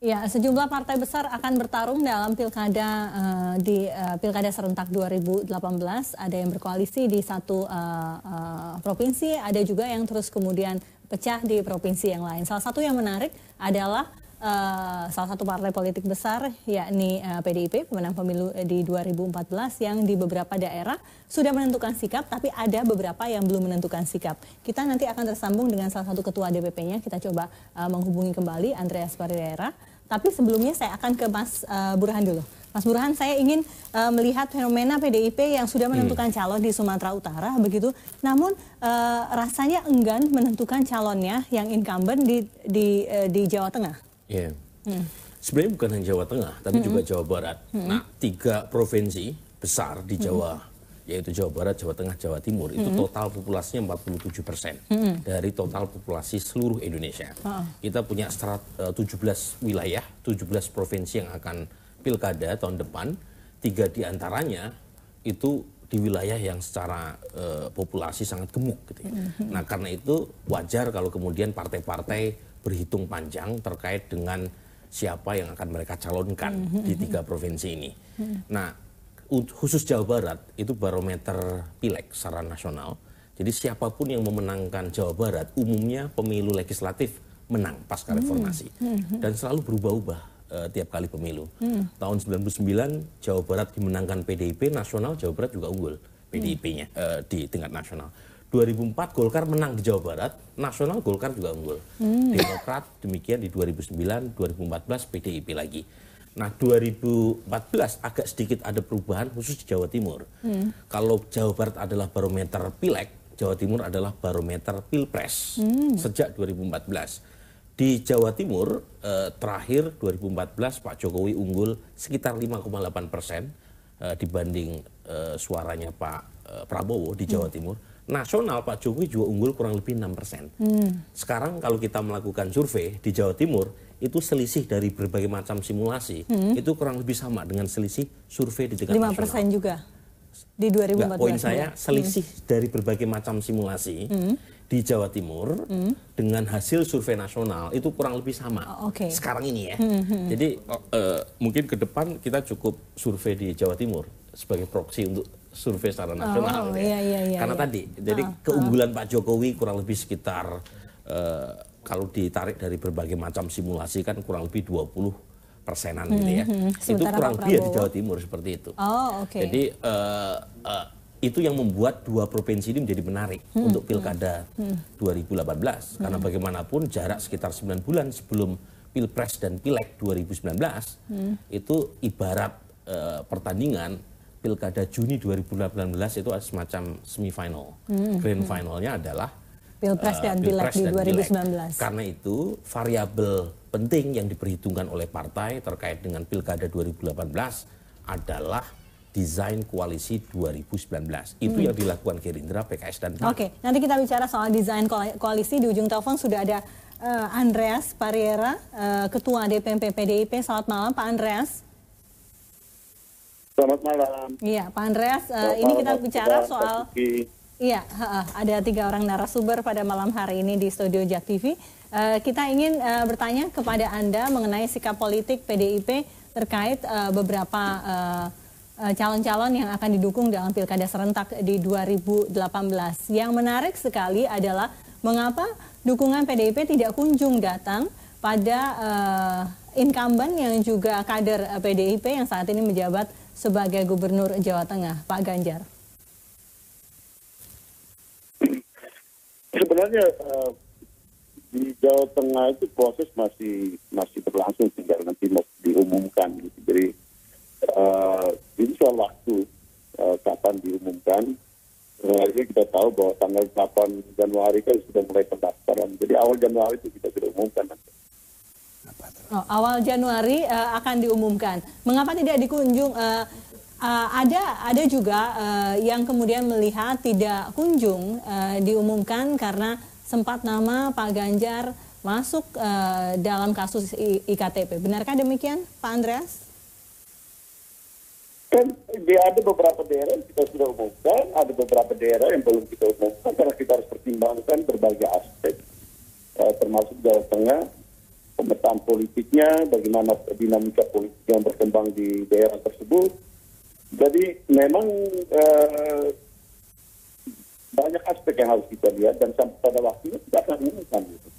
Ya, sejumlah partai besar akan bertarung dalam pilkada di pilkada serentak 2018. Ada yang berkoalisi di satu provinsi, ada juga yang terus kemudian pecah di provinsi yang lain. Salah satu yang menarik adalah salah satu partai politik besar, yakni PDIP, pemenang pemilu di 2014 yang di beberapa daerah sudah menentukan sikap, tapi ada beberapa yang belum menentukan sikap. Kita nanti akan tersambung dengan salah satu ketua DPP-nya. Kita coba menghubungi kembali Andreas Pariera. Tapi sebelumnya saya akan ke Mas Burhan dulu. Mas Burhan, saya ingin melihat fenomena PDIP yang sudah menentukan calon di Sumatera Utara, begitu. Namun rasanya enggan menentukan calonnya yang incumbent di Jawa Tengah. Iya. Sebenarnya bukan hanya Jawa Tengah, tapi juga Jawa Barat. Nah, 3 provinsi besar di Jawa, yaitu Jawa Barat, Jawa Tengah, Jawa Timur, itu total populasinya 47% dari total populasi seluruh Indonesia. Kita punya 17 wilayah, 17 provinsi yang akan pilkada tahun depan, 3 diantaranya itu di wilayah yang secara populasi sangat gemuk gitu ya. Nah, karena itu wajar kalau kemudian partai-partai berhitung panjang terkait dengan siapa yang akan mereka calonkan di 3 provinsi ini. Nah, khusus Jawa Barat itu barometer pileg secara nasional. Jadi siapapun yang memenangkan Jawa Barat umumnya pemilu legislatif menang pasca reformasi dan selalu berubah-ubah tiap kali pemilu. Tahun 99 Jawa Barat dimenangkan PDIP, nasional Jawa Barat juga unggul PDIP-nya di tingkat nasional. 2004 Golkar menang di Jawa Barat, nasional Golkar juga unggul. Demokrat demikian di 2009, 2014 PDIP lagi. Nah, 2014 agak sedikit ada perubahan khusus di Jawa Timur. Kalau Jawa Barat adalah barometer pileg, Jawa Timur adalah barometer pilpres sejak 2014. Di Jawa Timur terakhir 2014 Pak Jokowi unggul sekitar 5,8% dibanding suaranya Pak Prabowo di Jawa Timur. Nasional Pak Jokowi juga unggul kurang lebih 6%. Sekarang kalau kita melakukan survei di Jawa Timur, itu selisih dari berbagai macam simulasi, itu kurang lebih sama dengan selisih survei di tingkat 5% nasional. 5% juga di 2014. Enggak, poin saya selisih dari berbagai macam simulasi di Jawa Timur dengan hasil survei nasional itu kurang lebih sama. Sekarang ini ya. Jadi mungkin ke depan kita cukup survei di Jawa Timur sebagai proksi untuk survei secara nasional. Karena tadi, jadi keunggulan Pak Jokowi kurang lebih sekitar kalau ditarik dari berbagai macam simulasi kan kurang lebih 20%-an gitu ya. Itu kurang lebih di Jawa Timur seperti itu. Jadi itu yang membuat 2 provinsi ini menjadi menarik untuk pilkada 2018. Karena bagaimanapun jarak sekitar 9 bulan sebelum Pilpres dan Pileg 2019 itu ibarat pertandingan pilkada Juni 2018 itu ada semacam semifinal. Grand finalnya adalah Pilpres dan Pileg di 2019. Karena itu variabel penting yang diperhitungkan oleh partai terkait dengan pilkada 2018 adalah desain koalisi 2019. Itu yang dilakukan Gerindra, PKS, dan PAN. Nanti kita bicara soal desain koalisi. Di ujung telepon sudah ada Andreas Pariera, Ketua DPP PDIP. Selamat malam Pak Andreas. Selamat malam. Iya, Pak Andreas, ini kita bicara soal... Iya, ada 3 orang narasumber pada malam hari ini di studio JAK TV. Kita ingin bertanya kepada Anda mengenai sikap politik PDIP terkait beberapa calon-calon yang akan didukung dalam pilkada serentak di 2018. Yang menarik sekali adalah mengapa dukungan PDIP tidak kunjung datang pada incumbent yang juga kader PDIP yang saat ini menjabat sebagai Gubernur Jawa Tengah, Pak Ganjar. Sebenarnya di Jawa Tengah itu proses masih berlangsung, tinggal nanti mau diumumkan. Jadi ini soal waktu kapan diumumkan. Ini kita tahu bahwa tanggal 8 Januari kan sudah mulai pendaftaran. Jadi awal Januari itu kita sudah umumkan. Awal Januari akan diumumkan. Mengapa tidak dikunjung? Ada juga yang kemudian melihat tidak kunjung diumumkan karena sempat nama Pak Ganjar masuk dalam kasus IKTP. Benarkah demikian, Pak Andreas? Kan ada beberapa daerah yang kita sudah umumkan, ada beberapa daerah yang belum kita umumkan karena kita harus pertimbangkan berbagai aspek, termasuk Jawa Tengah. pemetaan politiknya, bagaimana dinamika politik yang berkembang di daerah tersebut. Jadi memang banyak aspek yang harus kita lihat dan sampai pada waktunya tidak akan mengumumkan gitu.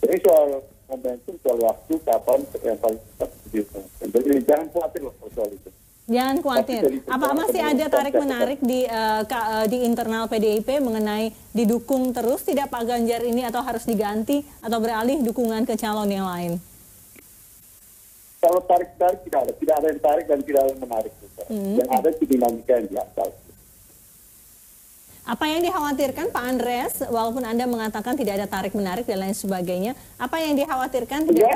Jadi soal momentum, soal waktu, kapan yang paling tepat diumumkan. Jadi jangan khawatir loh soal itu. Jangan khawatir. Apa masih ada tarik-menarik di internal PDIP mengenai didukung terus tidak Pak Ganjar ini atau harus diganti atau beralih dukungan ke calon yang lain? Kalau tarik-tarik tidak ada yang tarik dan tidak ada yang menarik. Yang ada itu dinamika yang biasa. Apa yang dikhawatirkan Pak Andreas, walaupun Anda mengatakan tidak ada tarik-menarik dan lain sebagainya, apa yang dikhawatirkan tidak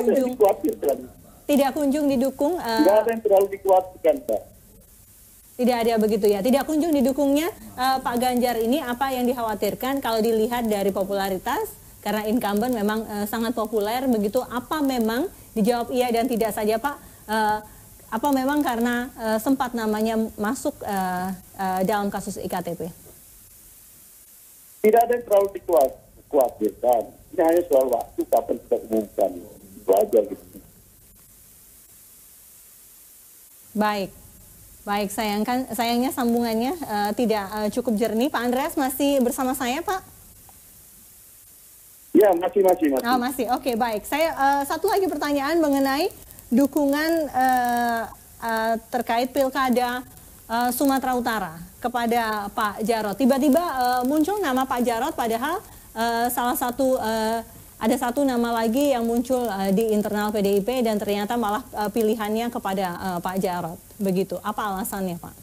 kunjung didukung? Tidak ada yang terlalu dikhawatirkan, Pak. Tidak ada begitu ya, tidak kunjung didukungnya Pak Ganjar ini. Apa yang dikhawatirkan kalau dilihat dari popularitas, karena incumbent memang sangat populer begitu, apa memang dijawab iya dan tidak saja Pak? Apa memang karena sempat namanya masuk dalam kasus IKTP? Tidak ada yang terlalu dikhawatirkan. Ini hanya soal waktu kapan kita umumkan. Itu aja gitu. Baik, sayangnya sambungannya tidak cukup jernih. Pak Andreas masih bersama saya, Pak? Ya, masih. Oh, masih. Oke, baik. Saya satu lagi pertanyaan mengenai dukungan terkait Pilkada Sumatera Utara kepada Pak Jarod. Tiba-tiba muncul nama Pak Jarod, padahal ada satu nama lagi yang muncul di internal PDIP dan ternyata malah pilihannya kepada Pak Jarod. Begitu. Apa alasannya, Pak?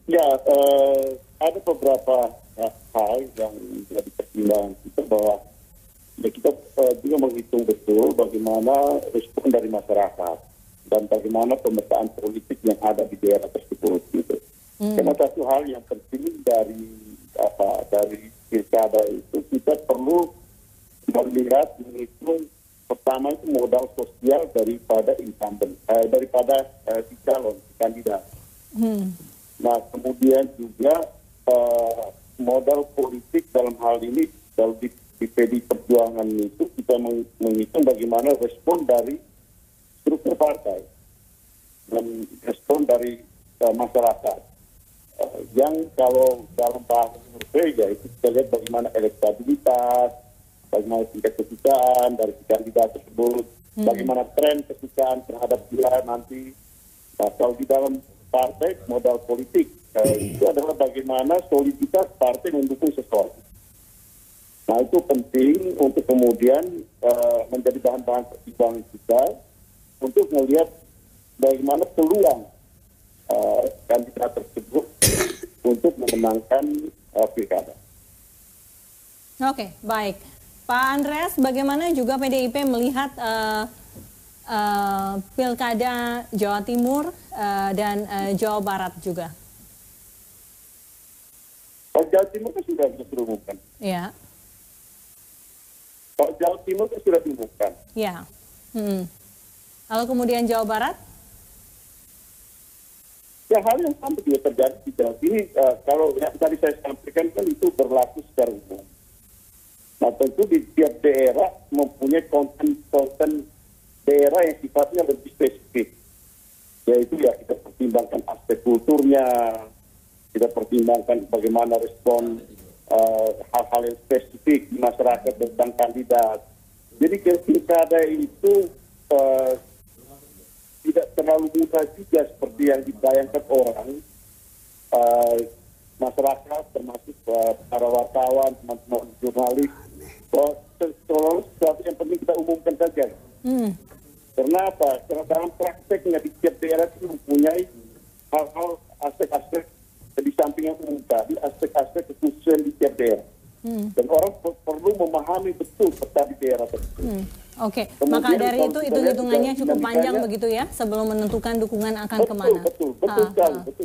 Ya, ada beberapa hal yang menjadi pertimbangan kita bahwa kita juga menghitung betul bagaimana respon dari masyarakat dan bagaimana pemetaan politik yang ada di daerah tersebut gitu. Karena satu hal yang penting dari pilkada itu kita perlu melihat menghitung pertama itu modal sosial daripada incumbent, daripada si calon kandidat. Nah kemudian juga modal politik dalam hal ini kalau di PDI Perjuangan itu kita menghitung bagaimana respon dari struktur partai dan respon dari masyarakat yang kalau dalam bahasa survei ya itu kita lihat bagaimana elektabilitas, bagaimana tingkat kesukaan dari si kandidat tersebut, bagaimana tren kesukaan terhadap dia nanti. Nah, kalau di dalam partai modal politik itu adalah bagaimana soliditas partai mendukung seseorang. Nah itu penting untuk kemudian menjadi bahan-bahan pertimbangan kita untuk melihat bagaimana peluang kandidat tersebut untuk memenangkan pilkada. Oke, baik. Pak Andreas, bagaimana juga PDIP melihat pilkada Jawa Timur dan Jawa Barat juga? Kalau Jawa Timur kan sudah diumumkan. Ya. Kalau Jawa Timur kan sudah diumumkan. Ya. Lalu kemudian Jawa Barat? Ya hal yang sama juga terjadi di Jawa Timur. Kalau yang tadi saya sampaikan kan itu berlaku secara umum. Nah tentu di tiap daerah mempunyai konten daerah yang sifatnya lebih spesifik. Yaitu ya kita pertimbangkan aspek kulturnya, kita pertimbangkan bagaimana respon hal-hal yang spesifik di masyarakat tentang kandidat. Jadi pilkada itu tidak terlalu mudah juga seperti yang dibayangkan orang. Masyarakat termasuk para wartawan, teman-teman jurnalis, sesuatu yang penting kita umumkan saja. Karena apa? Karena dalam prakteknya di tiap daerah itu mempunyai hal-hal aspek-aspek di samping yang umum tadi, aspek-aspek kekhususan di tiap daerah. Dan orang perlu memahami betul peta di daerah tersebut. Oke, maka dari itu hitung-hitungannya cukup panjang begitu ya sebelum menentukan dukungan akan kemana. Betul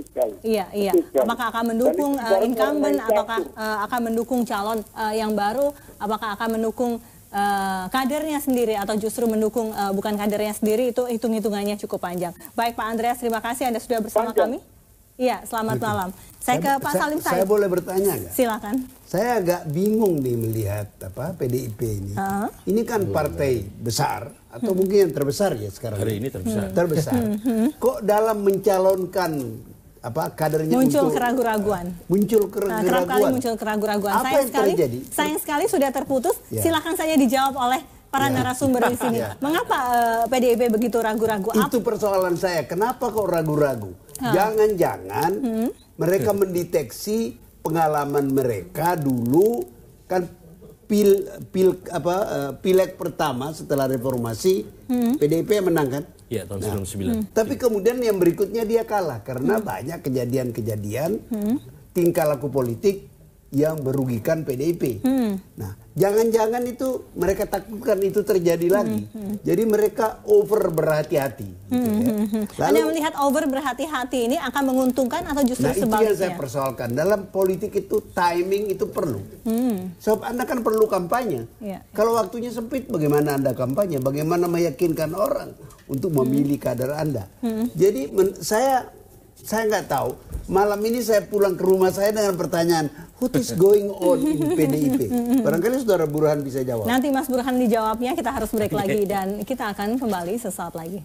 sekali. Iya. Apakah akan mendukung incumbent, apakah akan mendukung calon yang baru, apakah akan mendukung kadernya sendiri atau justru mendukung bukan kadernya sendiri, itu hitung-hitungannya cukup panjang. Baik Pak Andreas, terima kasih Anda sudah bersama kami. Iya, selamat malam. Saya ke Pak Salim Said. Saya boleh bertanya nggak? Silakan. Saya agak bingung nih melihat PDIP ini. Ini kan partai besar atau mungkin yang terbesar ya sekarang. Hari ini terbesar. Terbesar. Kok dalam mencalonkan kadernya muncul untuk keraguan-raguan. Kerap kali muncul keraguan-raguan. Apa yang terjadi? Sayang sekali sudah terputus. Silakan saja dijawab oleh para narasumber di sini. Mengapa PDIP begitu ragu-ragu? Itu persoalan saya. Kenapa kok ragu-ragu? Jangan-jangan mereka mendeteksi pengalaman mereka dulu kan pileg pertama setelah reformasi PDIP menang kan? Ya, tahun 99. Tapi kemudian yang berikutnya dia kalah karena banyak kejadian-kejadian tingkah laku politik yang merugikan PDIP. Nah, jangan-jangan itu mereka takutkan itu terjadi lagi. Jadi mereka over berhati-hati. Gitu ya. Lalu, Anda melihat over berhati-hati ini akan menguntungkan atau justru itu sebaliknya? yang saya persoalkan. Dalam politik itu timing itu perlu. Sebab Anda kan perlu kampanye. Kalau waktunya sempit, bagaimana Anda kampanye? Bagaimana meyakinkan orang untuk memilih kader Anda? Jadi saya nggak tahu. Malam ini saya pulang ke rumah saya dengan pertanyaan, what is going on in PDIP? Barangkali Saudara Burhan bisa jawab. Nanti Mas Burhan dijawabnya, kita harus break lagi dan kita akan kembali sesaat lagi.